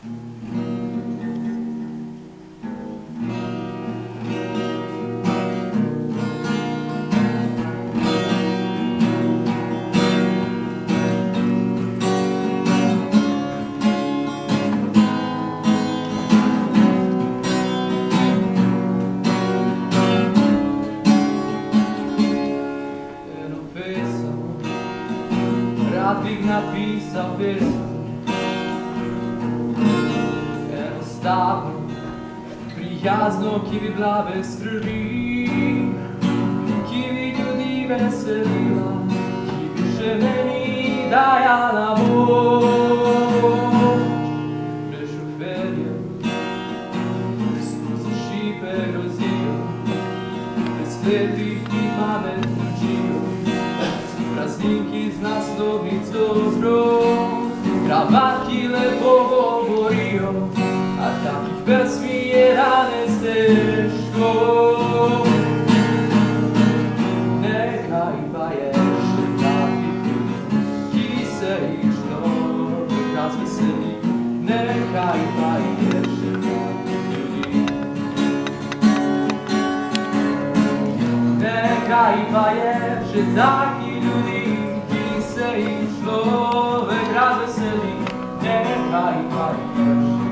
Rád bych napísal pieseň, stále prijazno, ki bi bila bez skrbi, ki bi ljudi veselila, ki bi še meni dajala moč. Brez šoferja, skozi šipe grozijo, brez slepih, ki pamet učijo, prazniki z naslovnico zgrov, kravat, ki lepo govorijo, a takih pesmi je danes težko. Nekaj pa je še takih ljudi, ki se jih človek razveseli. Nekaj pa je še takih ljudi. Nekaj pa je še takih ljudi, ki se jih človek razveseli. Nekaj pa je še